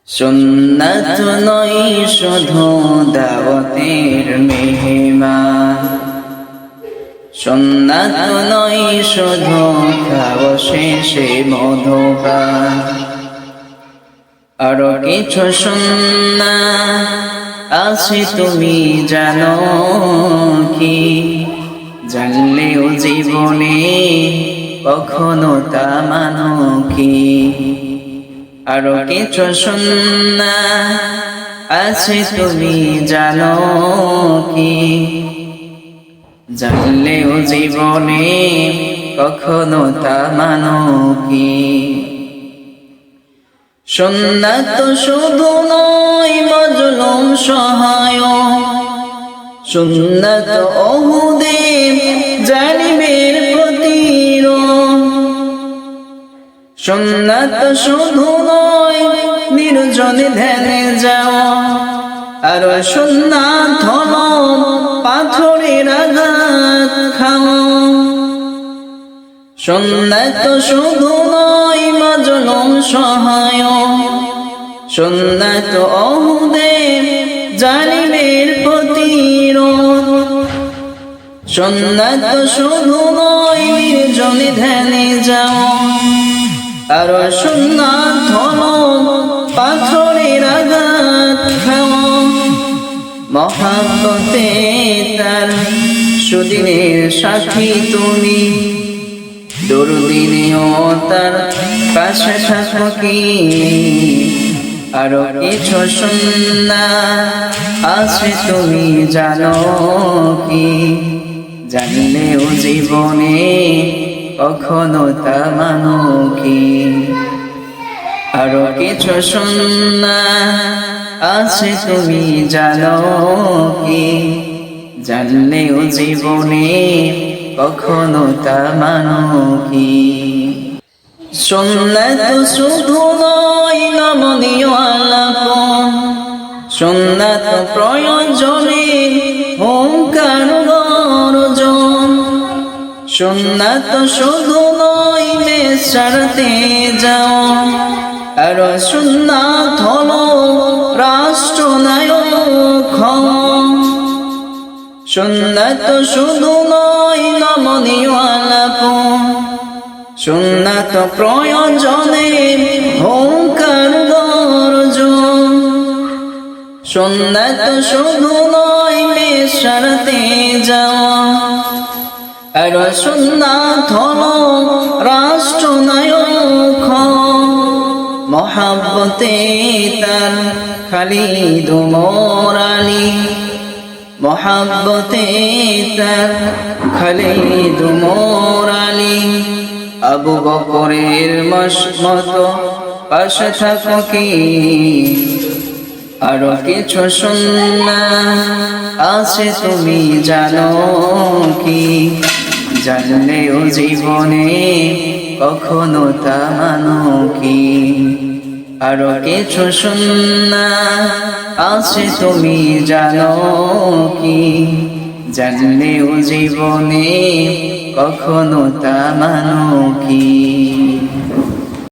সুন্নাত নয় শুধু দাওয়াতের মেহমান, সুন্নাত নয় শুধু খাওয়া শেষে মধুপান। আরো কিছু সুন্নাত আছে তুমি জানো কি? জানলেও জীবনে কখনো তা মানো কি? আরো কিছু সুন্নাত আছে তুমি জানো কি? জানলেও জীবনে কখনো তা মানো কি? সুন্নাত শুধু নয় মজলুম সহায়, সুন্নাত ওহুদের জালিমের প্রতিরোধ। সুন্নাত শুধু নয় নির্জনে ধ্যানে যাওয়া, আর সুন্নাত হলো পাথরের আঘাত খাওয়া। সুন্নাত শুধু নয় মজলুম সহায়, সুন্নাত ওহুদের জালিমের প্রতিরোধ। সুন্নাত শুধু নয় নির্জনে ধ্যানে যাওয়া, আর সুন্নাত হলো পাথরের আঘাত খাওয়া। মহাব্বতে তার সুদিনের সাথী তুমি, দুর্দিনেও তার পাশে থাকো কি? আরো কিছু সুন্নাত আছে তুমি জানো কি? জানলেও জীবনে কখনো তা মানো কি? আরো কিছু সুন্নাত আছে তুমি জানো কি? জানলেও জীবনে কখনো তা মানো কি? সুন্নাত শুধু নয় নমনীয় আলাপন, সুন্নাত প্রয়োজনে হুঙ্কার গর্জন। সুন্নাত শুধু নয় মেষ ছাড়তে যাও, আর সুন্নাত হলো রাষ্ট্রনায়ক হও। সুন্নাত শুধু নয় নমনীয় আলাপন, সুন্নাত প্রয়োজনে হুঙ্কার গর্জন। সুন্নাত শুধু নয় মেষ ছাড়তে যাওয়া, আর সুন্নাত হলো রাষ্ট্রনায়ক হও। মহাব্বতে তার খালিদ ওমর আলী, মহাব্বতে তার খালিদ ওমর আলী। আবু বকরের মতো পাশে থাকো কি? আরো কিছু সুন্নাত আছে তুমি জানো কি? জানলেও জীবনে কখনো তা মানো কি? আরো কিছু সুন্নাত আছে তুমি জানো কি? জানলেও জীবনে কখনো তা মানো কি?